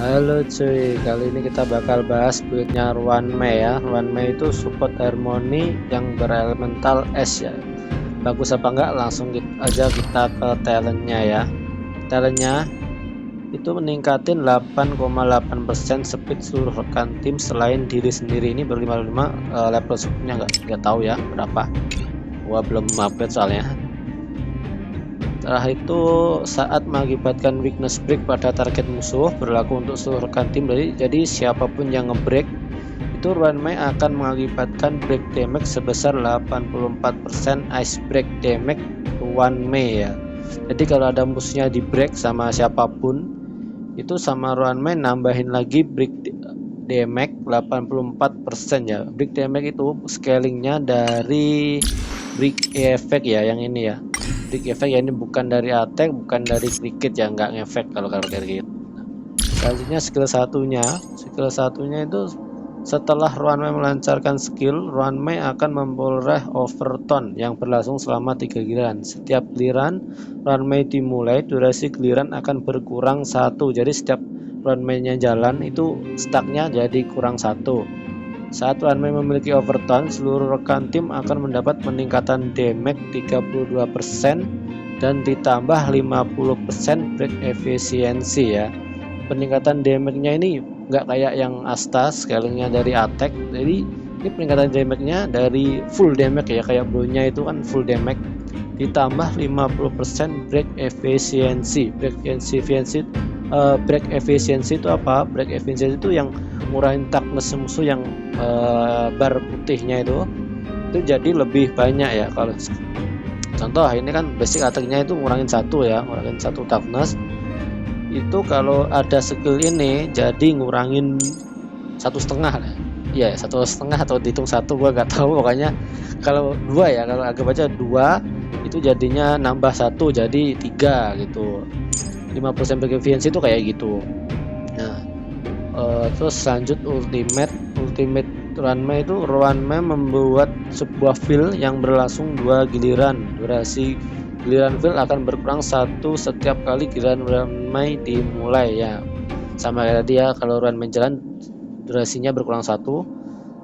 Halo cuy, kali ini kita bakal bahas buildnya Ruanmei ya. Ruanmei itu support harmoni yang berelemental es ya. Bagus apa enggak? Langsung aja kita ke talentnya ya. Talentnya itu meningkatin 8,8% speed seluruh rekan tim selain diri sendiri. Ini ber 55 level supportnya nggak tahu ya berapa. Gua belum update soalnya. Setelah itu, saat mengakibatkan weakness break pada target musuh, berlaku untuk seluruh rekan tim. Jadi siapapun yang ngebreak itu Ruanmei akan mengakibatkan break damage sebesar 84% ice break damage Ruanmei ya. Jadi kalau ada musuhnya di break sama siapapun, itu sama Ruanmei nambahin lagi break damage 84% ya. Break damage itu scalingnya dari break effect ya, yang ini ya. Break effect ya, ini bukan dari attack, bukan dari cricket ya, nggak ngefek kalau cricket. Selanjutnya skill satunya itu setelah Ruanmei melancarkan skill, Ruanmei akan memperoleh overtone yang berlangsung selama 3 giliran. Setiap giliran Ruanmei dimulai, durasi giliran akan berkurang 1. Jadi setiap Ruanmei-nya jalan itu stucknya jadi kurang 1. Saat Ruanmei memiliki overtone, seluruh rekan tim akan mendapat peningkatan damage 32% dan ditambah 50% break efisiensi ya. Peningkatan damage-nya ini nggak kayak yang Asta scalingnya dari attack. Jadi ini peningkatan damage-nya dari full damage ya, kayak blue-nya itu kan full damage ditambah 50% break efisiensi. Break efisiensi itu apa? Break efisiensi itu yang ngurangin toughness musuh yang bar putihnya itu jadi lebih banyak ya. Kalau contoh ini kan basic attack-nya itu ngurangin 1 ya, ngurangin 1 toughness. Itu kalau ada skill ini jadi ngurangin 1,5 ya, 1,5 atau dihitung 1 gua nggak tahu. Pokoknya kalau 2 ya, kalau agak baca 2 itu jadinya nambah 1 jadi 3 gitu. 5% break efficiency itu kayak gitu. Nah, terus lanjut ultimate Ruanmei itu membuat sebuah fill yang berlangsung 2 giliran. Durasi giliran fill akan berkurang 1 setiap kali giliran Ruanmei dimulai ya. Sama kayak tadi ya, kalau Ruanmei jalan durasinya berkurang 1.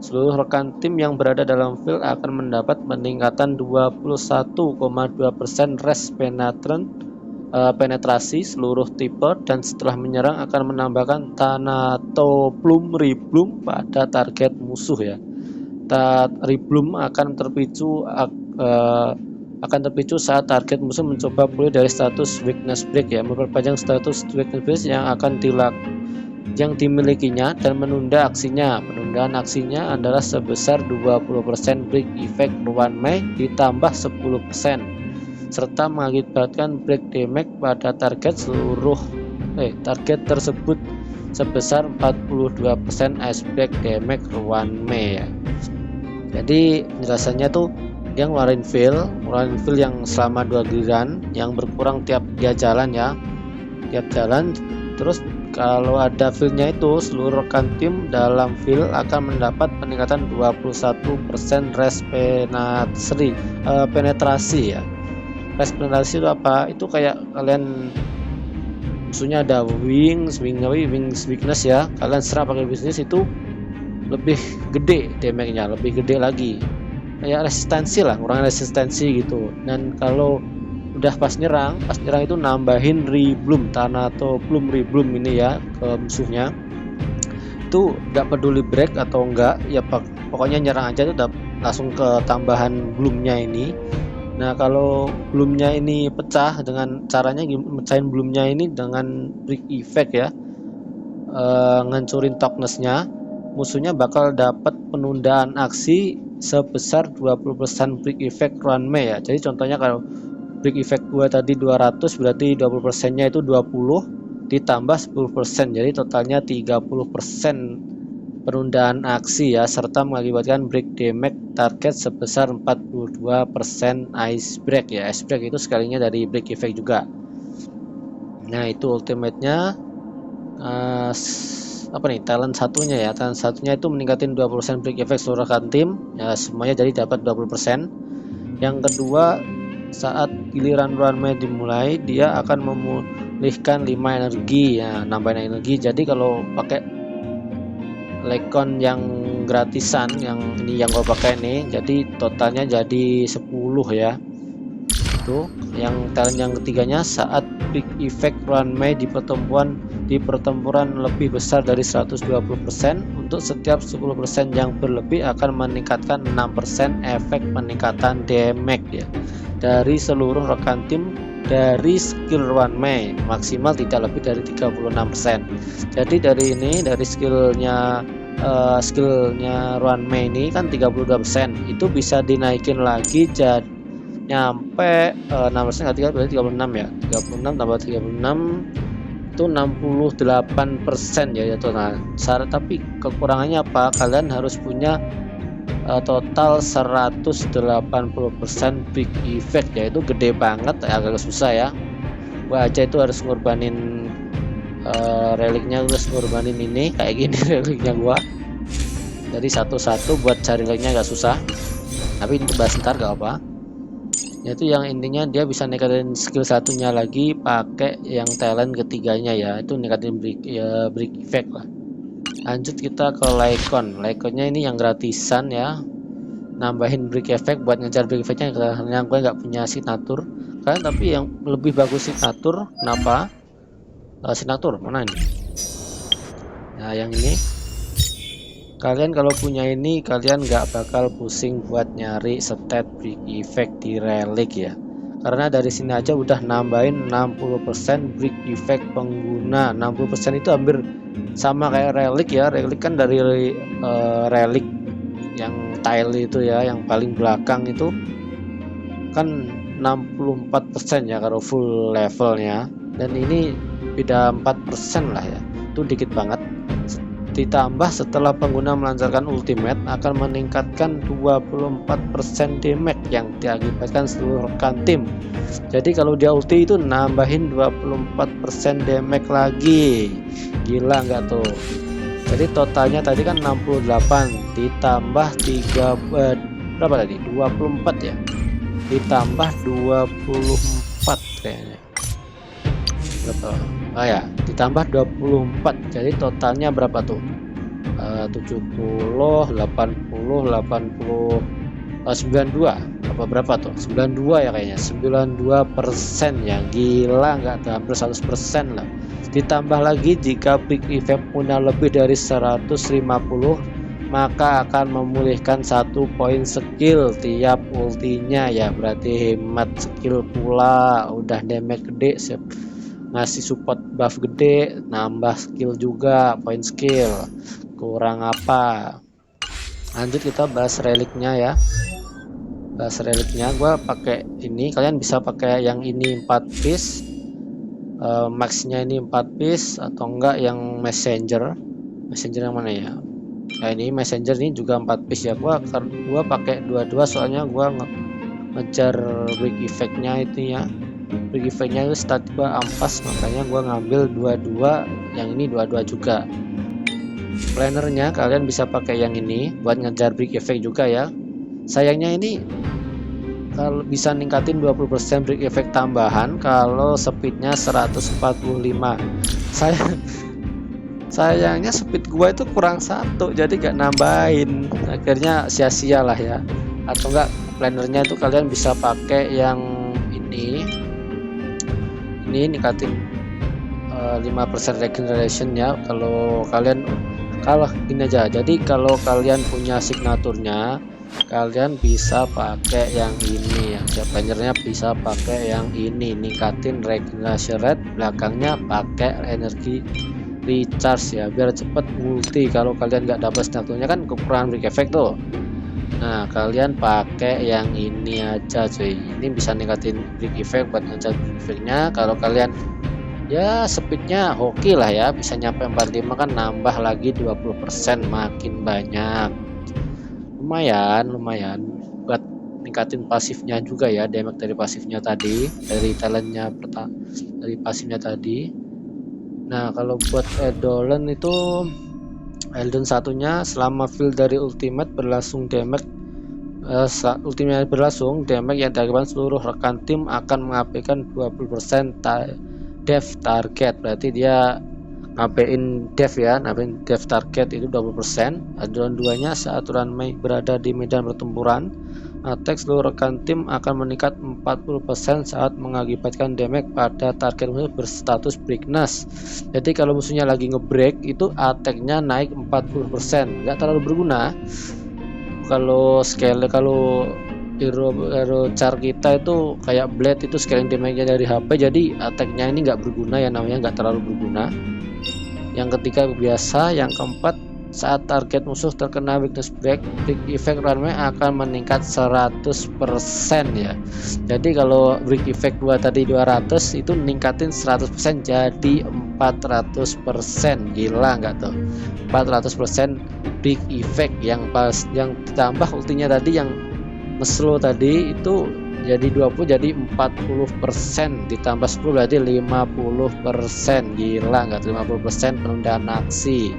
Seluruh rekan tim yang berada dalam field akan mendapat peningkatan 21,2% res penetrasi seluruh tipe, dan setelah menyerang akan menambahkan Thanato-Plume Rebloom pada target musuh ya. Rebloom akan terpicu saat target musuh mencoba pulih dari status weakness break ya, memperpanjang status weakness break yang dimilikinya dan menunda aksinya. Penundaan aksinya adalah sebesar 20% break effect Ruanmei ditambah 10%, serta mengakibatkan break damage pada target tersebut sebesar 42% ice break damage Ruanmei ya. Jadi penjelasannya tuh dia ngeluarin fill yang selama 2 giliran yang berkurang tiap dia jalan ya. Tiap jalan terus kalau ada fillnya itu seluruh rekan tim dalam fill akan mendapat peningkatan 21% penetrasi ya. Penetrasi itu apa? Itu kayak kalian musuhnya ada wings weakness ya, kalian serang pakai weakness itu lebih gede damage-nya, lebih gede lagi. Kayak resistensi lah, kurang resistensi gitu. Dan kalau udah pas nyerang itu nambahin Rebloom, Thanato-Plume Rebloom ini ya ke musuhnya. Itu nggak peduli break atau enggak ya, pokoknya nyerang aja itu udah langsung ke tambahan bloomnya ini. Nah kalau bloomnya ini pecah, dengan caranya mecahin bloomnya ini dengan break effect ya, ngancurin toughnessnya, musuhnya bakal dapat penundaan aksi sebesar 20% break effect Ruanmei ya. Jadi contohnya kalau break effect gua tadi 200, berarti 20% nya itu 20 ditambah 10%, jadi totalnya 30% penundaan aksi ya, serta mengakibatkan break damage target sebesar 42% ice break ya. Ice break itu sekalinya dari break effect juga. Nah itu ultimate-nya. Talent satunya itu meningkatin 20% break effect seluruh rekan tim ya, semuanya jadi dapat 20%. Yang kedua, saat giliran Ruanmei dimulai, dia akan memulihkan 5 energi ya, nambahin energi. Jadi kalau pakai lekon yang gratisan, yang ini yang gue pakai nih, jadi totalnya jadi 10 ya. Tuh yang talent yang ketiganya, saat big effect runway di pertempuran lebih besar dari 120%, untuk setiap 10% yang berlebih akan meningkatkan 6% efek peningkatan damage ya dari seluruh rekan tim dari skill runway, maksimal tidak lebih dari 36%. Jadi dari ini, dari skillnya runway ini kan 32%, itu bisa dinaikin lagi jadi nyampe 6%, 36 ya, 36 tambah 36 itu 68% ya itu. Nah syarat, tapi kekurangannya apa, kalian harus punya total 180% big effect, yaitu gede banget, agak susah ya. Gua aja itu harus ngorbanin reliknya, harus ngorbanin ini kayak gini reliknya gua. Jadi satu-satu buat cari reliknya agak susah, tapi ini bahas ntar gak apa. Yaitu yang intinya dia bisa ningkatin skill satunya lagi pakai yang talent ketiganya ya, itu ningkatin break effect lah. Lanjut kita ke Lycon-nya ini yang gratisan ya, nambahin break effect buat ngejar break effectnya, karena gue nggak punya signature kan. Tapi yang lebih bagus signature, kenapa? Signature mana ini? Nah yang ini, kalian kalau punya ini kalian nggak bakal pusing buat nyari stat break effect di relic ya, karena dari sini aja udah nambahin 60% break effect pengguna. 60% itu hampir sama kayak relic ya. Relic kan dari relic yang tile itu ya, yang paling belakang itu kan 64% ya kalau full levelnya, dan ini beda 4% lah ya, itu dikit banget. Ditambah setelah pengguna melancarkan ultimate akan meningkatkan 24% damage yang diakibatkan seluruh rekan tim. Jadi kalau dia ulti itu nambahin 24% damage lagi, gila nggak tuh? Jadi totalnya tadi kan 68 ditambah 3 berapa tadi? 24 ya, ditambah 24 kayaknya. Berapa? Oh ya, ditambah 24, jadi totalnya berapa tuh? 70, 80, 80, 92 apa berapa tuh? 92 ya kayaknya, 92% ya, gila nggak tuh, hampir 100% lah. Ditambah lagi jika big effect punya lebih dari 150, maka akan memulihkan 1 poin skill tiap ultinya ya, berarti hemat skill pula, udah damage gede, siap ngasih support buff gede, nambah skill juga, poin skill, kurang apa. Lanjut kita bahas reliknya ya. Bahas reliknya, gua pakai ini, kalian bisa pakai yang ini 4 piece, maxnya ini 4 piece, atau enggak yang messenger yang mana ya. Nah ini messenger ini juga 4 piece ya. Gua pakai dua-dua soalnya gua ngejar break effectnya itu ya. Break effectnya itu stat gua ampas, makanya gua ngambil dua-dua, yang ini dua-dua juga. Plannernya kalian bisa pakai yang ini buat ngejar break effect juga ya. Sayangnya ini kalau bisa ningkatin 20% break effect tambahan kalau speednya 145. Sayangnya speed gua itu kurang 1, jadi gak nambahin, akhirnya sia-sia lah ya. Atau enggak plannernya itu kalian bisa pakai yang ini ningkatin 5% regeneration ya. Kalau ini aja, jadi kalau kalian punya signaturnya kalian bisa pakai yang ini ya, plannernya bisa pakai yang ini, ningkatin regeneration rate, belakangnya pakai energi recharge ya, biar cepet multi. Kalau kalian nggak dapat signaturnya kan kekurangan break effect tuh. Nah kalian pakai yang ini aja cuy, ini bisa ningkatin break effect buat ngejar break effectnya. Kalau kalian ya speednya hoki lah ya, bisa nyampe 45 kan, nambah lagi 20%, makin banyak, lumayan buat ningkatin pasifnya juga ya, damage dari pasifnya tadi, dari talentnya dari pasifnya tadi. Nah kalau buat Edolen itu, Eldon satunya, selama fill dari ultimate berlangsung damage yang diakibatkan seluruh rekan tim akan mengabaikan 20% dev target, berarti dia ngapain dev ya, ngapain dev target itu 20%. Edelon 2 nya saat runway berada di medan pertempuran, attack seluruh rekan tim akan meningkat 40% saat mengakibatkan damage pada target musuh berstatus breakness. Jadi kalau musuhnya lagi ngebreak itu attacknya naik 40%, nggak terlalu berguna. Kalau hero char kita itu kayak blade itu scaling damage-nya dari HP, jadi attack-nya ini nggak berguna ya, namanya nggak terlalu berguna. Yang ketiga biasa, yang keempat saat target musuh terkena weakness break effect runway akan meningkat 100% ya. Jadi kalau break effect 2 tadi 200, itu ningkatin 100% jadi 400%. Gila nggak tuh? 400% break effect yang ditambah ultinya tadi yang nge-slow tadi itu jadi 20, jadi 40% ditambah 10 berarti 50%. Gila nggak? 50% penundaan aksi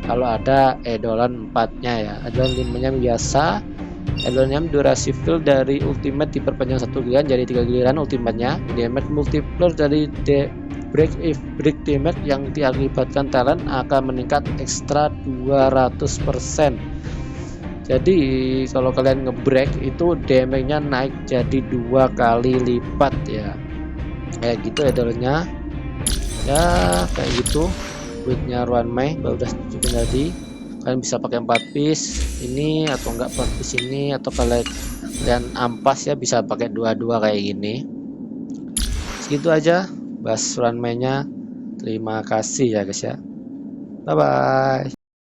kalau ada edelon 4 nya ya. Edelon 5 nya biasa, edelon 6 durasi fill dari ultimate diperpanjang 1 giliran jadi 3 giliran ultimate-nya. Damage multiplier dari break damage yang diakibatkan talent akan meningkat ekstra 200%. Jadi kalau kalian ngebreak itu damage-nya naik jadi 2 kali lipat ya. Kayak gitu edelonnya ya, kayak gitu. Buitnya runway udah cukup tadi. Kalian bisa pakai 4 piece ini atau enggak 4 piece ini, atau kalian ampas ya bisa pakai dua-dua kayak gini. Segitu aja bahas runway-nya. Terima kasih ya guys ya. Bye bye.